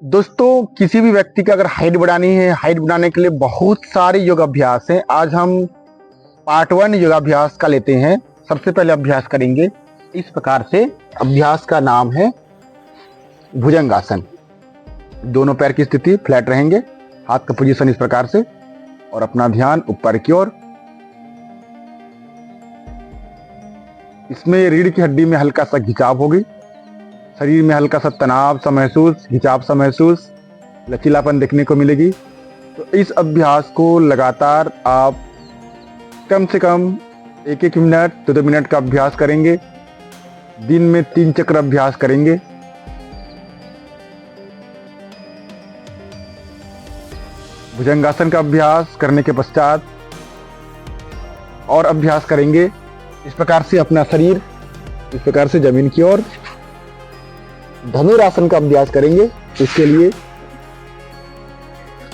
दोस्तों, किसी भी व्यक्ति का अगर हाइट बढ़ानी है, हाइट बढ़ाने के लिए बहुत सारे योगाभ्यास हैं। आज हम पार्ट 1 योगाभ्यास का लेते हैं। सबसे पहले अभ्यास करेंगे इस प्रकार से। अभ्यास का नाम है भुजंगासन। दोनों पैर की स्थिति फ्लैट रहेंगे, हाथ का पोजीशन इस प्रकार से, और अपना ध्यान ऊपर की ओर। इसमें रीढ़ की हड्डी में हल्का सा खिंचाव होगी, शरीर में हल्का सा तनाव सा महसूस, खिंचाव सा महसूस, लचीलापन देखने को मिलेगी। तो इस अभ्यास को लगातार आप कम से कम 1-1 मिनट 2-2 मिनट का अभ्यास करेंगे। दिन में 3 चक्र अभ्यास करेंगे। भुजंगासन का अभ्यास करने के पश्चात और अभ्यास करेंगे इस प्रकार से। अपना शरीर इस प्रकार से जमीन की ओर। धनुरासन का अभ्यास करेंगे। इसके लिए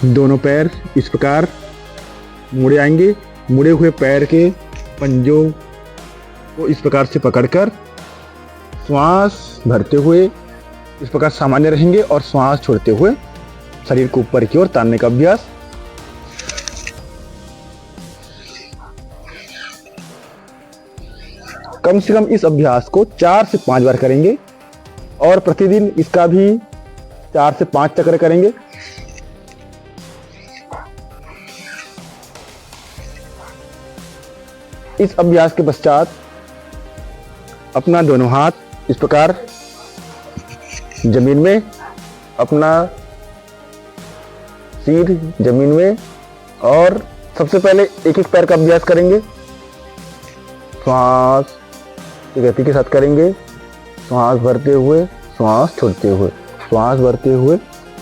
दोनों पैर इस प्रकार मुड़े आएंगे। मुड़े हुए पैर के पंजों को इस प्रकार से पकड़कर श्वास भरते हुए इस प्रकार सामान्य रहेंगे और श्वास छोड़ते हुए शरीर को ऊपर की ओर तानने का अभ्यास। कम से कम इस अभ्यास को 4 से 5 बार करेंगे और प्रतिदिन इसका भी 4 से 5 चक्र करेंगे। इस अभ्यास के पश्चात अपना दोनों हाथ इस प्रकार जमीन में, अपना सिर जमीन में, और सबसे पहले 1-1 पैर का अभ्यास करेंगे। श्वास की गति के साथ करेंगे। श्वास भरते हुए, श्वास छोड़ते हुए, श्वास भरते हुए,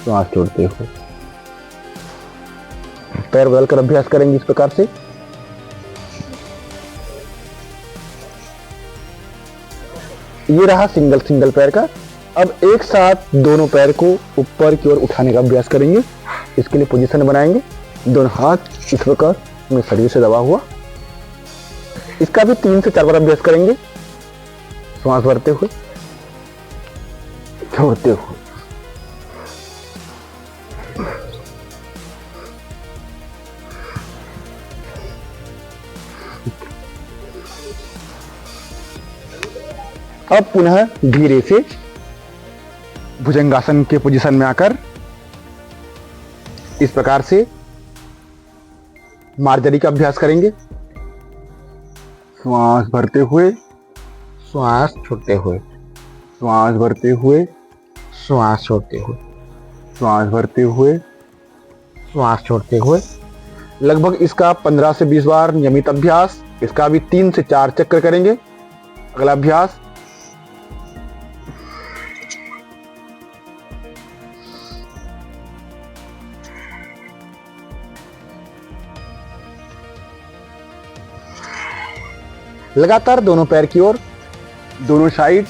श्वास छोड़ते हुए। पैर बदलकर अभ्यास करेंगे इस प्रकार से। ये रहा सिंगल पैर का। अब एक साथ दोनों पैर को ऊपर की ओर उठाने का अभ्यास करेंगे। इसके लिए पोजीशन बनाएंगे। दोनों हाथ इस प्रकार अपने शरीर से दबा हुआ। इसका भी 3 से 4 बार अभ्यास करेंगे। श्वास भरते हुए, छोड़ते हुए। अब पुनः धीरे से भुजंगासन के पोजीशन में आकर इस प्रकार से मार्जरी का अभ्यास करेंगे। श्वास भरते हुए, श्वास छोड़ते हुए, श्वास भरते हुए, श्वास छोड़ते हुए, श्वास भरते हुए, श्वास छोड़ते हुए। लगभग इसका 15 से 20 बार नियमित अभ्यास। इसका भी 3 से 4 चक्र करेंगे। अगला अभ्यास लगातार दोनों पैर की ओर, दोनों साइड,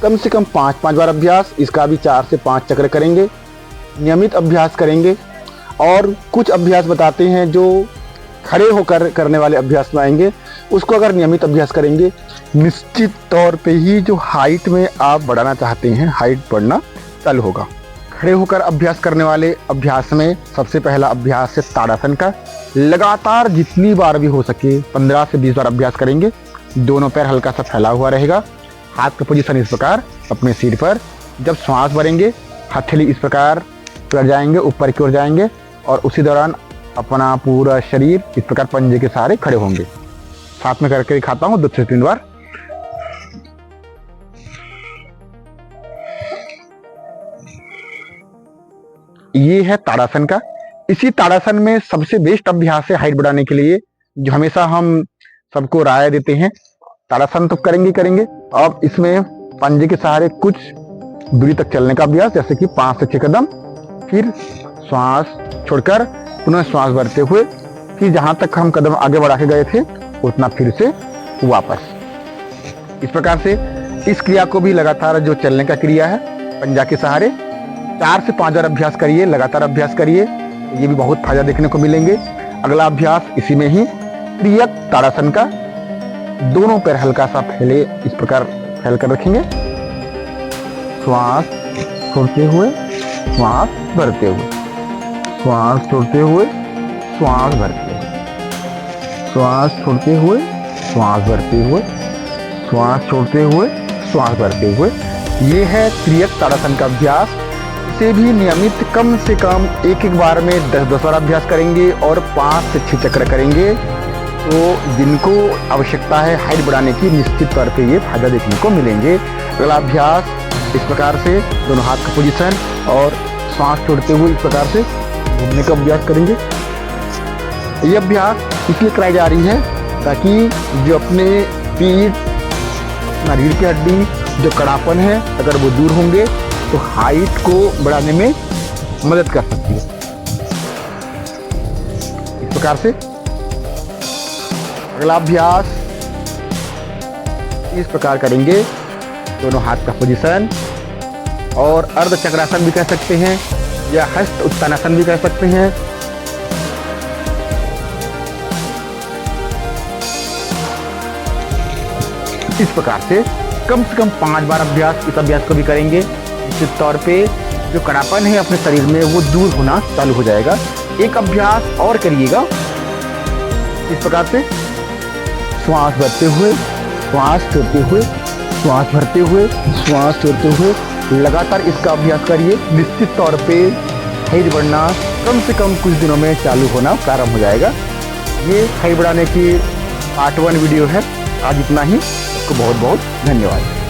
कम से कम 5-5 बार अभ्यास। इसका भी 4 से 5 चक्र करेंगे। नियमित अभ्यास करेंगे। और कुछ अभ्यास बताते हैं जो खड़े होकर करने वाले अभ्यास में आएंगे। उसको अगर नियमित अभ्यास करेंगे, निश्चित तौर पे ही जो हाइट में आप बढ़ाना चाहते हैं, हाइट बढ़ना चालू होगा। खड़े होकर अभ्यास करने वाले अभ्यास में सबसे पहला अभ्यास है ताड़ासन का। लगातार जितनी बार भी हो सके 15 से 20 बार अभ्यास करेंगे। दोनों पैर हल्का सा फैला हुआ रहेगा। हाथ का पोजीशन इस प्रकार अपने सिर पर। जब श्वास भरेंगे, हथेली इस प्रकार कर जाएंगे, ऊपर की ओर जाएंगे, और उसी दौरान अपना पूरा शरीर इस प्रकार पंजे के सहारे खड़े होंगे। साथ में करके दिखाता हूँ 2 से 3 बार। ये है ताड़ासन का। इसी ताड़ासन में सबसे बेस्ट अभ्यास है हाइट बढ़ाने के लिए, जो हमेशा हम सबको राय देते हैं। ताड़ासन तो करेंगे। अब इसमें पंजे के सहारे कुछ दूरी तक चलने का अभ्यास, जैसे कि 5 से 6 कदम। फिर श्वास छोड़कर पुनः श्वास भरते हुए, फिर जहां तक हम कदम आगे बढ़ा के गए थे उतना फिर से वापस। इस प्रकार से इस क्रिया को भी लगातार, जो चलने का क्रिया है पंजा के सहारे, 4 से 5 बार अभ्यास करिए। लगातार अभ्यास करिए, ये भी बहुत फायदा देखने को मिलेंगे। अगला अभ्यास इसी में ही त्रियक ताड़ासन का। दोनों पैर हल्का सा फैले, इस प्रकार फैल कर रखेंगे। श्वास छोड़ते हुए श्वास भरते हुए, श्वास छोड़ते हुए श्वास भरते हुए, श्वास छोड़ते हुए श्वास भरते हुए, श्वास छोड़ते हुए श्वास भरते हुए। ये है त्रियक ताड़ासन का अभ्यास। इसे भी नियमित कम से कम एक बार में 10-10 बार अभ्यास करेंगे और 5 से 6 चक्र करेंगे तो जिनको आवश्यकता है हाइट बढ़ाने की, निश्चित तौर पे ये फायदा देखने को मिलेंगे। अगला अभ्यास इस प्रकार से दोनों हाथ का पोजीशन और सांस छोड़ते हुए इस प्रकार से घूमने का अभ्यास करेंगे। ये अभ्यास इसलिए कराई जा रही है ताकि जो अपने पीठ, अपना रीढ़ की हड्डी, जो कड़ापन है, अगर वो दूर होंगे तो हाइट को बढ़ाने में मदद कर सकती है। इस प्रकार से अगला अभ्यास इस प्रकार करेंगे, दोनों हाथ का पोजीशन और अर्ध चक्रासन भी कह सकते हैं या हस्त उत्तानासन भी कह सकते हैं। इस प्रकार से कम 5 बार अभ्यास, इस अभ्यास को भी करेंगे। निश्चित तौर पे जो कड़ापन है अपने शरीर में वो दूर होना चालू हो जाएगा। एक अभ्यास और करिएगा इस प्रकार से, श्वास भरते हुए श्वास छोड़ते हुए, श्वास भरते हुए श्वास छोड़ते हुए लगातार इसका अभ्यास करिए। निश्चित तौर पे हाइट बढ़ना कम से कम कुछ दिनों में चालू होना प्रारंभ हो जाएगा। ये हाइट बढ़ाने की पार्ट 1 वीडियो है। आज इतना ही। आपको बहुत बहुत धन्यवाद।